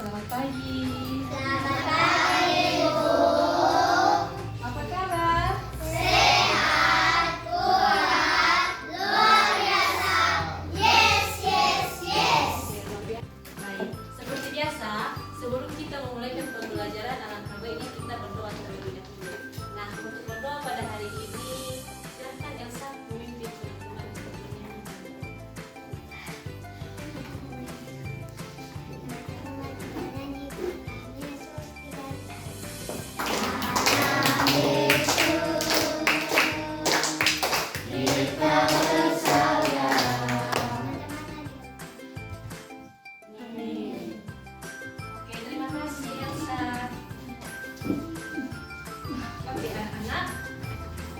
Selamat pagi. Selamat pagi, Bu. Apa kabar? Sehat, kuat, luar biasa. Yes, yes, yes. Baik, seperti biasa, sebelum kita memulai pembelajaran alam KB ini kita berdoa terlebih dahulu. Nah, untuk berdoa pada hari ini, silakan Elsa memimpin teman-teman untuk bernyanyi. Oke, terima kasih Elsa. Oke, anak-anak,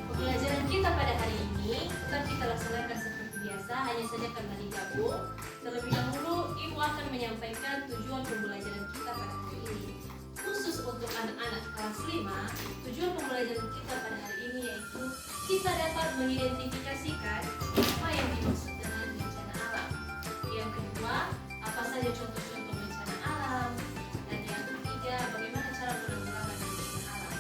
pembelajaran kita pada hari ini tetap kita laksanakan seperti biasa, hanya saja karena digabung. Terlebih dahulu, Ibu akan menyampaikan tujuan pembelajaran kita pada hari ini. Khusus untuk anak-anak kelas 5, tujuan pembelajaran kita pada hari ini yaitu kita dapat mengidentifikasikan apa yang dimaksud dengan bencana alam. Yang kedua, apa saja contoh-contoh bencana alam. Dan yang ketiga, bagaimana cara penanggulangan bencana alam.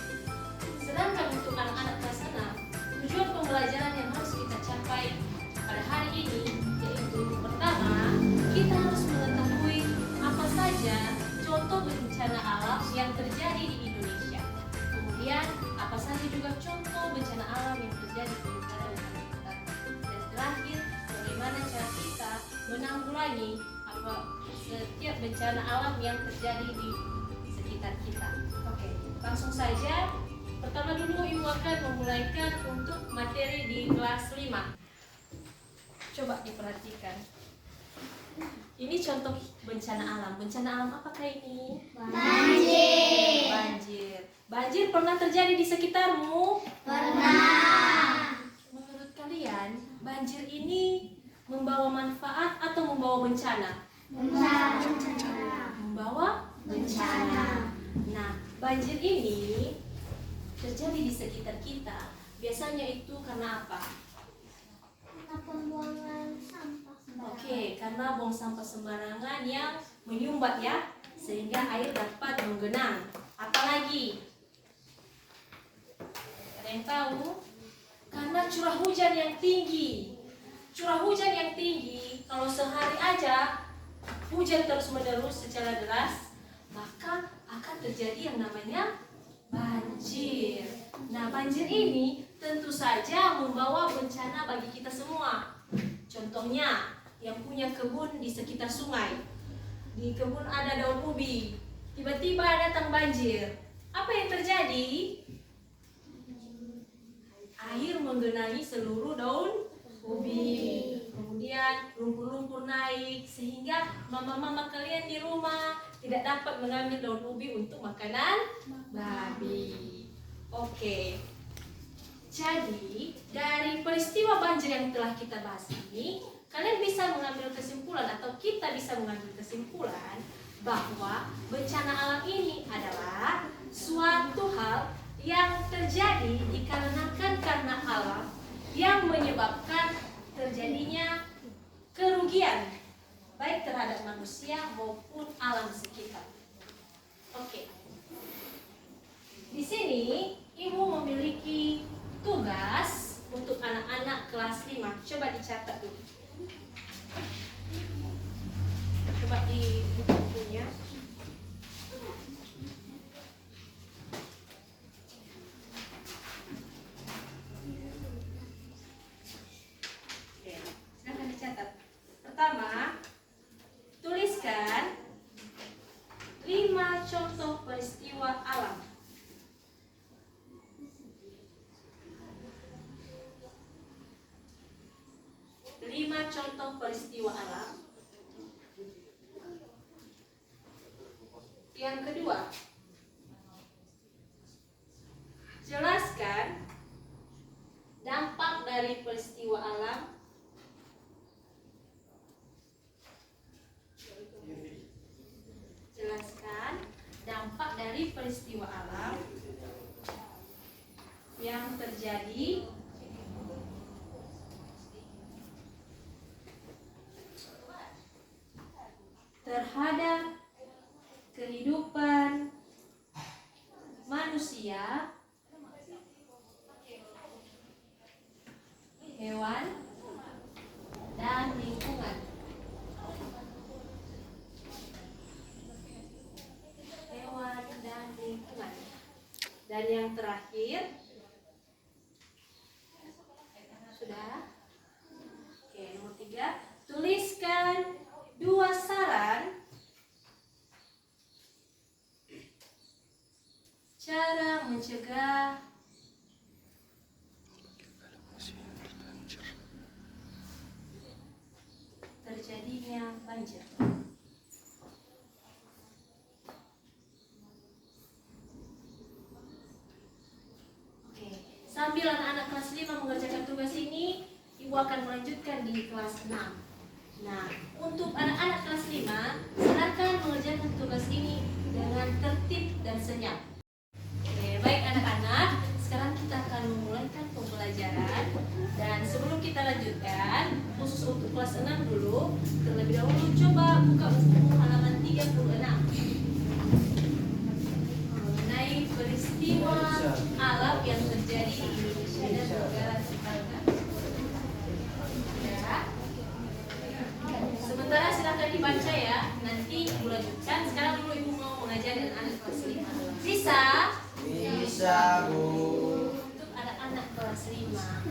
Sedangkan untuk anak-anak kelas 6, tujuan pembelajaran yang harus kita capai pada hari ini yaitu pertama, kita harus mengetahui apa saja contoh bencana alam yang terjadi di Indonesia. Kemudian, apa saja juga contoh bencana alam yang terjadi di negara-negara kita. Dan terakhir, bagaimana cara kita menanggulangi setiap bencana alam yang terjadi di sekitar kita. Oke, langsung saja. Pertama dulu Ibu akan memulaikan untuk materi di kelas 5. Coba diperhatikan. Ini contoh bencana alam. Bencana alam apakah ini? Banjir. Banjir. Banjir pernah terjadi di sekitarmu? Pernah. Menurut kalian, banjir ini membawa manfaat atau membawa bencana? Bencana. Membawa bencana. Nah, banjir ini terjadi di sekitar kita. Biasanya itu karena apa? Karena pembuangan sampah sembarangan. Oke, karena buang sampah sembarangan yang menyumbat ya, sehingga air dapat menggenang. Apalagi? Ada yang tahu? Karena curah hujan yang tinggi. Curah hujan yang tinggi, kalau sehari aja hujan terus-menerus secara deras, maka akan terjadi yang namanya banjir. Nah, banjir ini tentu saja membawa bencana bagi kita semua. Contohnya, yang punya kebun di sekitar sungai. Di kebun ada daun ubi. Tiba-tiba datang banjir. Apa yang terjadi? Air menggenangi seluruh daun ubi. Kemudian lumpur-lumpur naik sehingga mama-mama kalian di rumah tidak dapat mengambil daun ubi untuk makanan babi. Oke. Jadi, dari peristiwa banjir yang telah kita bahas ini, kalian bisa mengambil kesimpulan atau kita bisa mengambil kesimpulan bahwa bencana alam ini adalah suatu hal yang terjadi dikarenakan karena alam yang menyebabkan terjadinya kerugian baik terhadap manusia maupun alam sekitar. Oke. Di sini Ibu memiliki tugas untuk anak-anak kelas 5. Coba dicatat dulu. Coba di bukunya. Oke, silakan dicatat. Pertama, tuliskan 5 contoh peristiwa alam. Contoh peristiwa alam. Yang kedua, jelaskan dampak dari peristiwa alam peristiwa alam yang terjadi terhadap kehidupan manusia, hewan, dan lingkungan. Hewan dan lingkungan. Dan yang terakhir, sudah? Oke, nomor 3, tuliskan 2 saran cara mencegah terjadinya banjir. Oke, sambil anak-anak kelas 5 mengerjakan tugas ini, Ibu akan melanjutkan di kelas 6. Nah, untuk anak-anak kelas 5, silakan mengerjakan tugas ini dengan tertib dan senyap. Oke, baik anak-anak, sekarang kita akan memulaikan pembelajaran. Dan sebelum kita lanjutkan, khusus untuk kelas 6 dulu, terlebih dahulu coba buka buku halaman 36 mengenai peristiwa alam yang terjadi di Indonesia dan negara tetangga. Ya. Sementara silakan dibaca ya, nanti Ibu lanjutkan. Sekarang dulu Ibu mau mengajar dengan anak kelas 5. Bisa? Bisa, Bu. Untuk anak-anak kelas 5.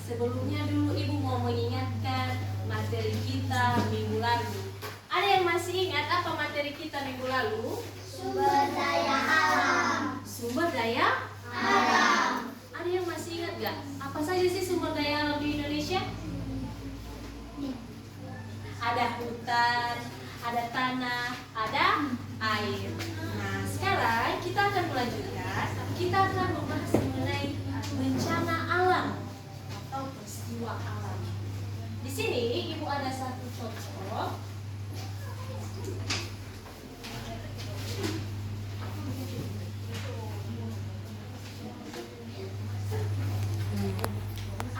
Sebelumnya dulu Ibu mau mengingatkan materi kita minggu lalu. Ada yang masih ingat apa materi kita minggu lalu? Sumber daya alam. Sumber daya Alam. Ada yang masih ingat gak? Apa saja sih sumber daya alam di Indonesia? Ada hutan, ada tanah, ada air. Nah, sekarang kita akan melanjutkan. Kita akan membahas mengenai bencana alam atau peristiwa alam. Di sini Ibu ada satu contoh.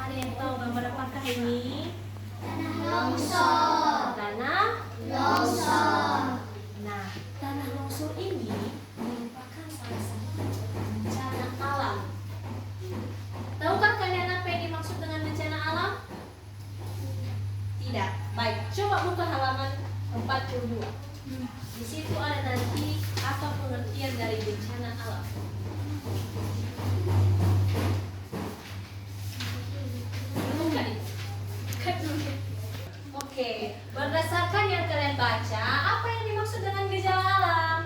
Ada yang tahu gambar apakah ini? Tanah longsor. Tanah Longsor. Nah, tanah longsor ini merupakan salah satu bencana alam. Tahukah kalian apa yang dimaksud dengan bencana alam? Tidak. Baik, coba buka halaman 42. Di situ ada nanti apa pengertian dari bencana alam. Buka itu. Buka dulu. Oke, berdasarkan yang kalian baca, apa yang dimaksud dengan gejala alam?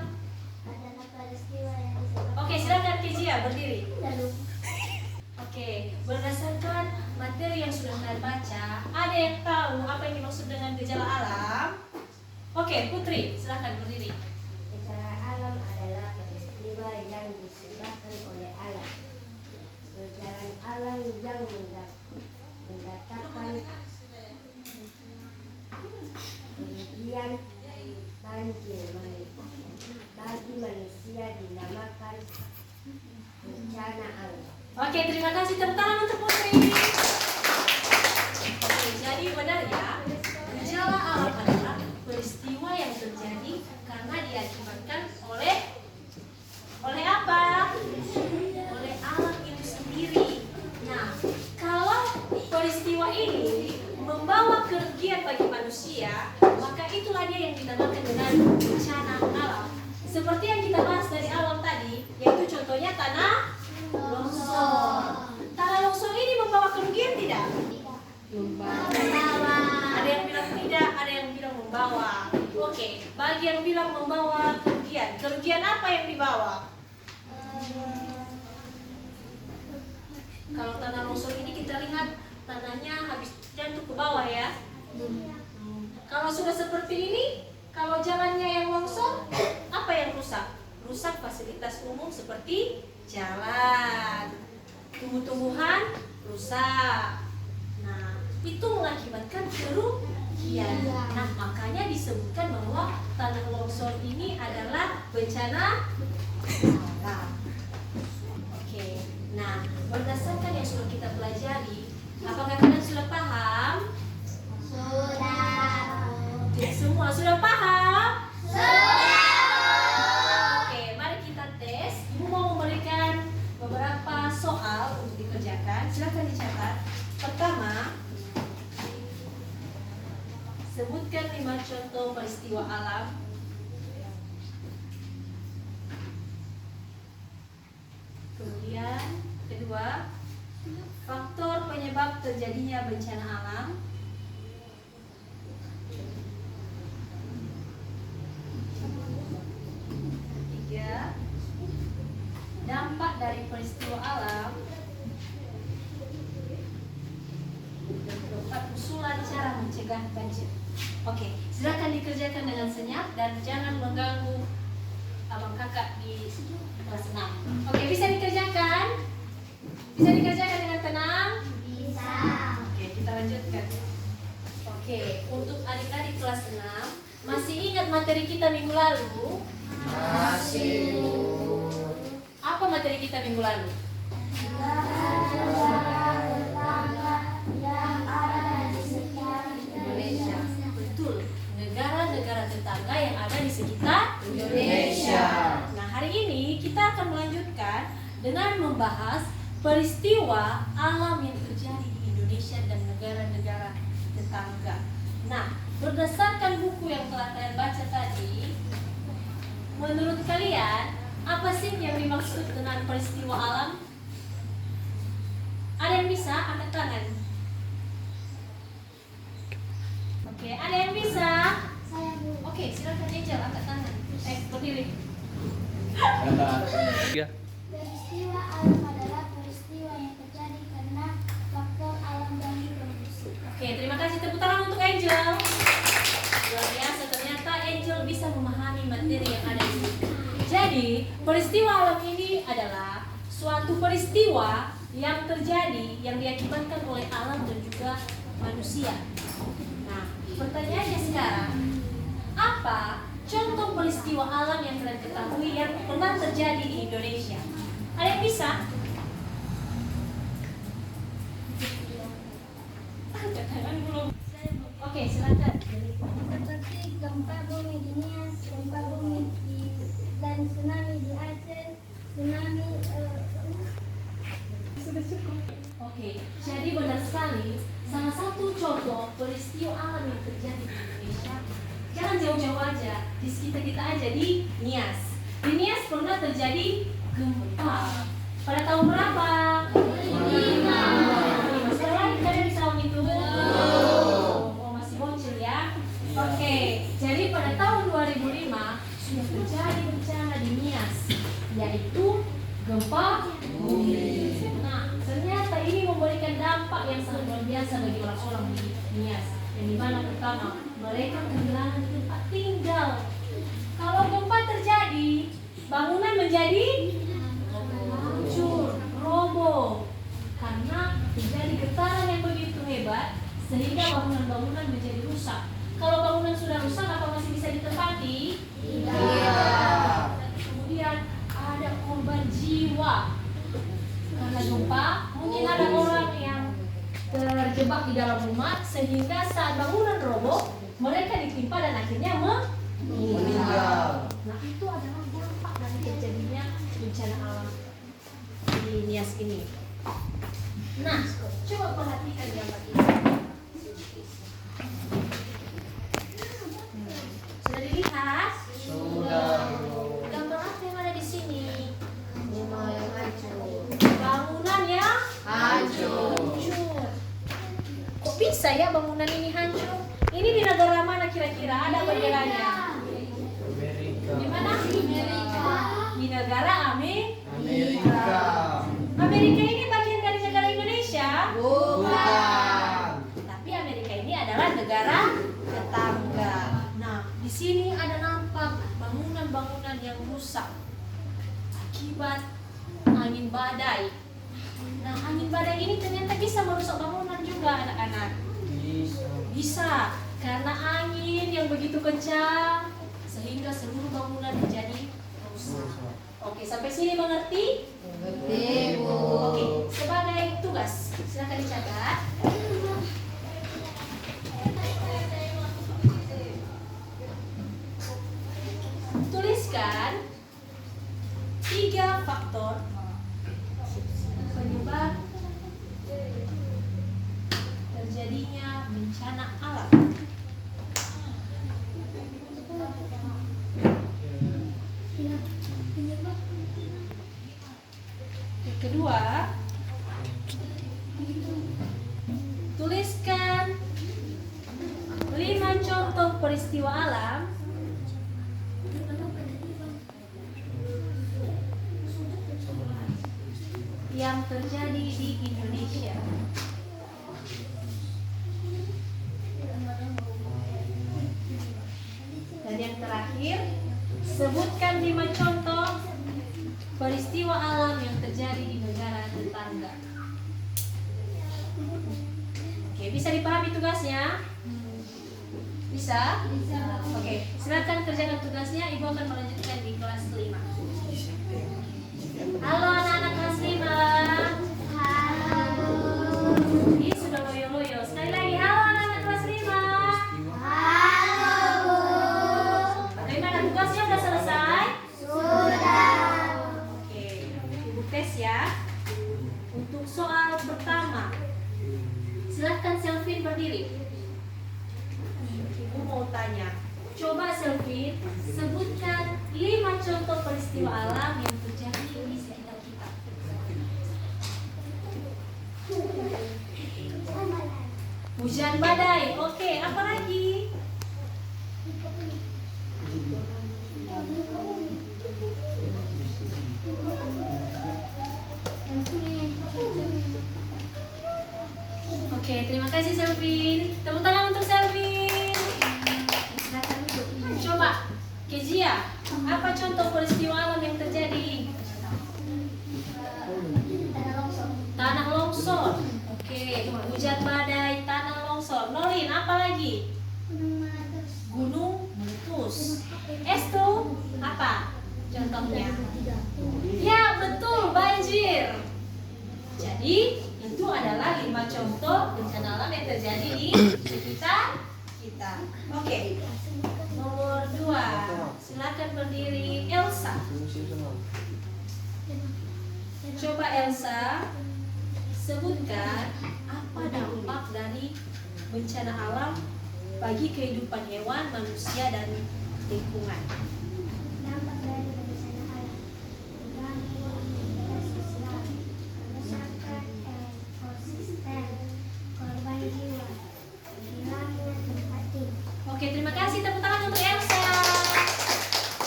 Adalah peristiwa yang disebabkan. Oke, silakan Kijia berdiri. Lalu. Oke, berdasarkan materi yang sudah kalian baca, ada yang tahu apa yang dimaksud dengan gejala alam? Oke, Putri, silakan berdiri. Gejala alam adalah peristiwa yang disebabkan oleh alam. Gejala alam yang mendatangkan kerugian banjir bagi manusia dinamakan bencana alam. Oke, terima kasih. Tepuk tangan untuk Putri. Oke, jadi benar ya, gejala alam adalah peristiwa yang terjadi karena diakibatkan oleh apa? Oleh alam itu sendiri. Nah, kalau peristiwa ini membawa kerugian bagi manusia, maka itulah dia yang dinamakan dengan bencana alam. Seperti yang kita bahas dari awal tadi, yaitu contohnya tanah longsor. Tanah longsor ini membawa kerugian tidak? Membawa. Ada yang bilang tidak, ada yang bilang membawa. Oke, bagi yang bilang membawa kerugian, kerugian apa yang dibawa? Kalau tanah longsor ini kita lihat tanahnya habis jatuh ke bawah ya. Kalau sudah seperti ini, kalau jalannya yang longsor, apa yang rusak? Rusak fasilitas umum seperti jalan, tumbuh-tumbuhan rusak. Nah, itu mengakibatkan kerugian. Nah, makanya disebutkan bahwa tanah longsor ini adalah bencana sudah paham? Sudah. Oke, mari kita tes. Ibu mau memberikan beberapa soal untuk dikerjakan. Silakan dicatat. Pertama, sebutkan 5 contoh peristiwa alam. Kemudian, kedua, faktor penyebab terjadinya bencana alam. Tiga, dampak dari peristiwa alam. Keempat, usulan cara mencegah banjir. Oke, silakan dikerjakan dengan senyap dan jangan mengganggu abang kakak di kelas 6. Oke, bisa dikerjakan? Bisa dikerjakan dengan tenang? Bisa. Oke, kita lanjutkan. Oke, untuk adik-adik kelas 6, masih ingat materi kita minggu lalu? Masih. Apa materi kita minggu lalu? Indonesia. Betul. Negara-negara tetangga yang ada di sekitar Indonesia. Nah, hari ini kita akan melanjutkan dengan membahas peristiwa alam yang terjadi di Indonesia dan negara-negara tetangga. Nah, berdasarkan buku yang telah kalian baca tadi, menurut kalian apa sih yang dimaksud dengan peristiwa alam? Ada yang bisa angkat tangan? Oke, ada yang bisa? Saya Bu. Oke, silakan Angel angkat tangan. Berdiri. Peristiwa alam adalah peristiwa yang terjadi karena faktor alam dan produksi. Oke, terima kasih, tepuk tangan untuk Angel. Luar biasa, ternyata Angel bisa memahami materi yang ada di sini. Jadi, peristiwa alam ini adalah suatu peristiwa yang terjadi yang diakibatkan oleh alam dan juga manusia. Nah, pertanyaannya sekarang, apa contoh peristiwa alam yang kalian ketahui yang pernah terjadi di Indonesia? Ada yang bisa? Angkat tangan belum. Oke, silakan. Seperti gempa bumi di Nias, gempa bumi dan tsunami di Aceh, tsunami Oke, jadi benar sekali. Salah satu contoh peristiwa alam yang terjadi di Indonesia, jangan jauh-jauh aja, di sekitar kita aja, di Nias. Di Nias pernah terjadi gempa. Pada tahun berapa? 2005. Setelah kalian bisa menghitung? Oh, masih bocil ya. Oke, jadi pada tahun 2005 sudah terjadi bencana di Nias, yaitu gempa bumi. Nah, ternyata ini memberikan dampak yang sangat luar biasa bagi orang-orang di Nias. Yang dimana pertama, mereka kehilangan tempat tinggal. Kalau gempa terjadi, bangunan menjadi hancur, roboh. Karena terjadi getaran yang begitu hebat, sehingga bangunan-bangunan menjadi rusak. Kalau bangunan sudah rusak, apa masih bisa ditempati? Tidak. Kemudian ada korban jiwa karena gempa. Mungkin ada orang yang terjebak di dalam rumah sehingga saat bangunan roboh mereka ditimpa dan akhirnya meninggal. Nah, itu adalah dampak dari terjadinya bencana alam di Nias ini. Nah, coba perhatikan gambar ini. Sudah dilihat? Sudah. Gambar apa yang ada di sini? Rumah yang hancur. Bangunan yang Hancur. hancur. Kok bisa ya bangunan ini hancur? Ini di negara mana kira-kira? Ada benderanya? Amerika. Di mana? Di negara Amerika. Amerika ini bagian dari negara Indonesia? Bukan. Tapi Amerika ini adalah negara tetangga. Nah, di sini ada nampak bangunan-bangunan yang rusak akibat angin badai. Nah, angin badai ini ternyata bisa merusak bangunan juga, anak-anak. Bisa. Bisa, karena angin yang begitu kencang sehingga seluruh bangunan menjadi rusak. Oke, sampai sini mengerti? Mengerti, Bu. Oke, sebagai tugas, silakan dicatat. contoh peristiwa alam yang terjadi di Indonesia. Dan yang terakhir, sebutkan 5 contoh peristiwa alam yang terjadi di negara tetangga. Oke, bisa dipahami tugasnya? Bisa? Oke, silakan kerjakan tugasnya. Ibu akan melanjutkan di kelas 5. Halo anak-anak kelas 5. Ih, sudah loyo-loyo. Sekali lagi, halo anak-anak kelas 5. Bagaimana tugasnya sudah selesai? Oke, ibu tes ya. Untuk soal pertama, silahkan Selvin berdiri. Ibu mau tanya, coba Selvin sebutkan 5 contoh peristiwa alam yang terjadi di sekitar kita. Hujan badai, oke, apa lagi? Oke, terima kasih Selvin. Tepuk tangan untuk Selvin. Coba, Kezia, apa contoh peristiwa alam yang terjadi? Tanah longsor. Oke, hujan badai, tanah longsor. Nolin, apa lagi? Gunung meletus. Estu, apa contohnya? Ya, betul, banjir. Jadi, itu adalah 5 contoh bencana alam yang terjadi di sekitar kita. Oke. Nomor 2, silakan berdiri Elsa. Coba Elsa sebutkan apa dampak dari bencana alam bagi kehidupan hewan, manusia, dan lingkungan. Dampak dari bencana alam mengganggu lingkungan sosial, merusakan ekosistem, korban jiwa, hilangnya tempat tinggal. Oke, terima kasih. Tepuk tangan untuk Elsa.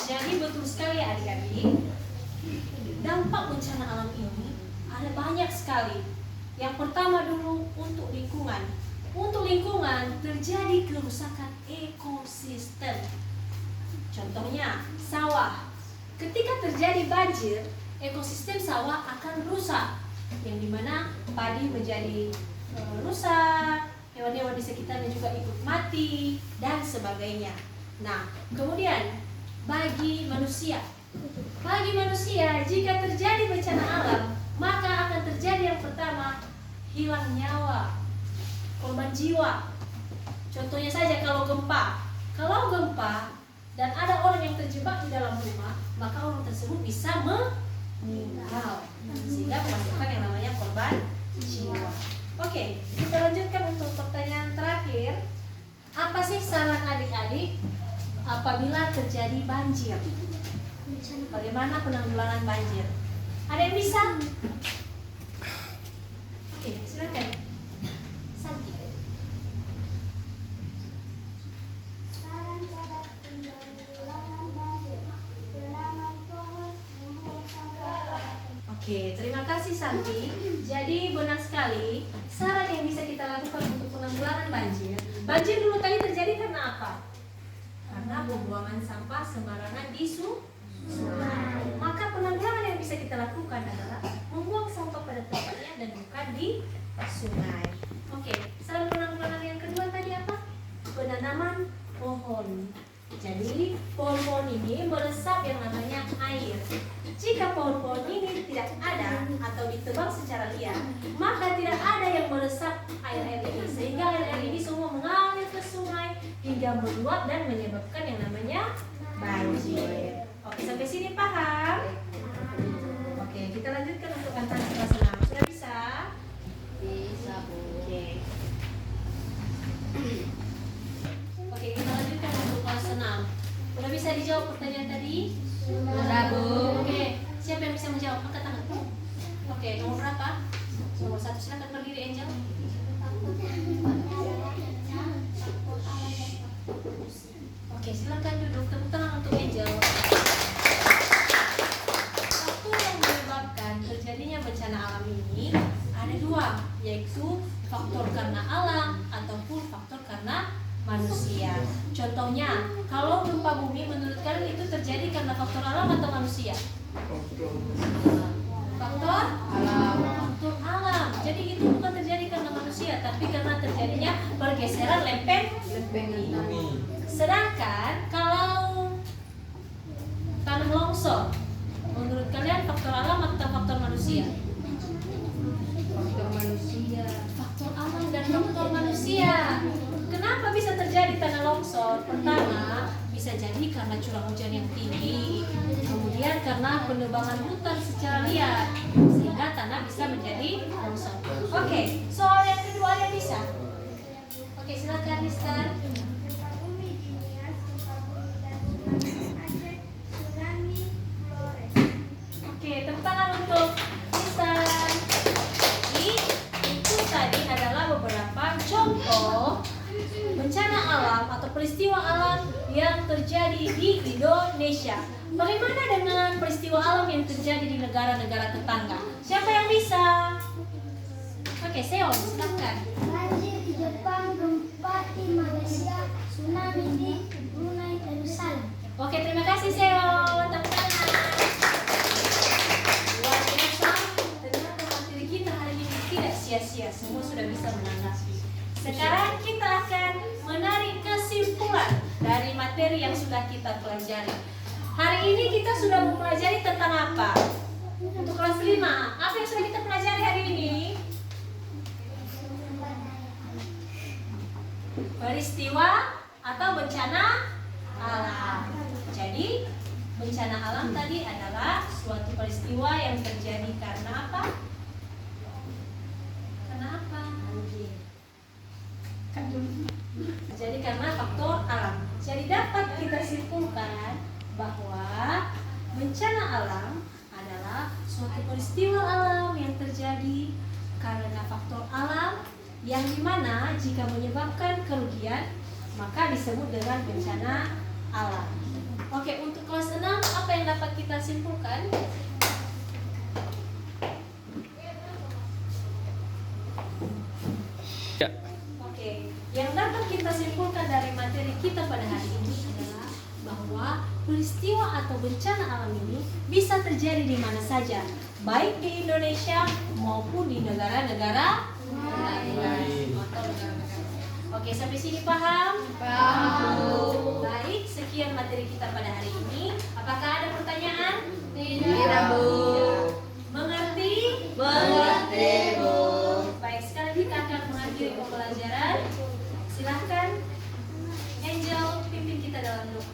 Jadi betul sekali adik-adik, dampak bencana alam ini ada banyak sekali. Yang pertama dulu untuk lingkungan. Untuk lingkungan terjadi kerusakan ekosistem. Contohnya sawah. Ketika terjadi banjir, ekosistem sawah akan rusak, yang dimana padi menjadi rusak, hewan-hewan di sekitarnya juga ikut mati, dan sebagainya. Nah, kemudian bagi manusia, jika terjadi bencana alam, maka akan terjadi yang pertama, hilang nyawa, korban jiwa. Contohnya saja kalau gempa dan ada orang yang terjebak di dalam rumah, maka orang tersebut bisa meninggal, sehingga memasukkan yang namanya korban jiwa. Oke, kita lanjutkan untuk pertanyaan terakhir. Apa sih saran adik-adik apabila terjadi banjir? Bagaimana penanggulangan banjir? Ada yang bisa? Oke, silakan. Santi. Saran cara penanggulangan banjir, menanam pohon, membuang sampah. Oke, terima kasih Santi. Jadi benar sekali, saran yang bisa kita lakukan untuk penanggulangan banjir. Banjir dulu tadi terjadi karena apa? Karena pembuangan sampah sembarangan di sungai. Maka penanggulangan yang bisa kita lakukan adalah membuang sampah pada tempatnya dan bukan di sungai. Oke, saran penanggulangan yang kedua tadi apa? Penanaman pohon. Jadi pohon-pohon ini meresap yang namanya air. Jika pohon-pohon ini tidak ada atau ditebang secara liar, maka tidak ada yang meresap air-air ini, sehingga air-air ini semua mengalir ke sungai hingga meluap dan menyebabkan yang namanya banjir. Oke, sampai sini paham? Oke, kita lanjutkan untuk kantor kelas 6. Sudah bisa? Bisa, Bu. Oke, kita lanjutkan untuk kelas 6. Sudah bisa dijawab pertanyaan tadi? Sudah, Bu. Oke, siapa yang bisa menjawab? Angkat tangan. Oke, nomor berapa? Nomor 1, silakan berdiri Angel. Oke, silakan duduk. Tepuk tangan untuk Angel. Faktor yang menyebabkan terjadinya bencana alam ini ada dua, yaitu faktor karena alam ataupun faktor karena manusia. Contohnya, kalau gempa bumi menurut kalian itu terjadi karena faktor alam atau manusia? Faktor alam. Faktor alam. Jadi itu bukan terjadi karena manusia, tapi karena terjadinya pergeseran lempeng bumi. Sedangkan kalau tanah longsor, menurut kalian faktor alam atau faktor manusia? Faktor manusia. Faktor alam dan faktor manusia. Kenapa bisa terjadi tanah longsor? Pertama, bisa jadi karena curah hujan yang tinggi, kemudian karena penebangan hutan secara liar, sehingga tanah bisa menjadi longsor. Oke, soal yang kedua yang bisa. Oke, silakan Listan. Gempa bumi di Nias, gempa bumi dan tsunami Aceh, tsunami Flores. Oke, tepuk tangan untuk Listan. Jadi, itu tadi adalah beberapa contoh bencana alam atau peristiwa alam yang terjadi di Indonesia. Bagaimana dengan peristiwa alam yang terjadi di negara-negara tetangga? Siapa yang bisa? Oke, Seon, silakan. Banjir di Jepang, gempa di Malaysia, tsunami di Brunei Darussalam. Oke, terima kasih Seon. Tepuk tangan. Luar biasa. Ternyata materi kita hari ini tidak sia-sia. Semua sudah bisa menanggapi. Sekarang kita akan menarik kesimpulan dari materi yang sudah kita pelajari. Hari ini kita sudah mempelajari tentang apa? Untuk kelas 5, apa yang sudah kita pelajari hari ini? Peristiwa atau bencana alam. Jadi, bencana alam tadi adalah suatu peristiwa yang terjadi karena apa? Karena apa? Jadi karena faktor alam. Jadi dapat kita simpulkan bahwa bencana alam adalah suatu peristiwa alam yang terjadi karena faktor alam yang dimana jika menyebabkan kerugian maka disebut dengan bencana alam. Oke, untuk kelas 6 apa yang dapat kita simpulkan? Ya. Oke, yang dapat kita simpulkan dari materi kita pada hari ini adalah bahwa peristiwa atau bencana alam ini bisa terjadi di mana saja, baik di Indonesia maupun di negara-negara lain. Oke, sampai sini paham? Paham. Baik, sekian materi kita pada hari ini. Apakah ada pertanyaan? Tidak, Bu. Mengerti? Mengerti, Bu. Baik, sekarang kita akan mengakhiri pembelajaran. Silahkan Angel pimpin kita dalam doa.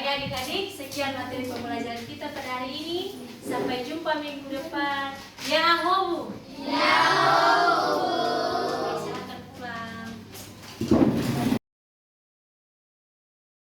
Baik adik-adik, sekian materi pembelajaran kita pada hari ini. Sampai jumpa minggu depan. Ya homu. Ya.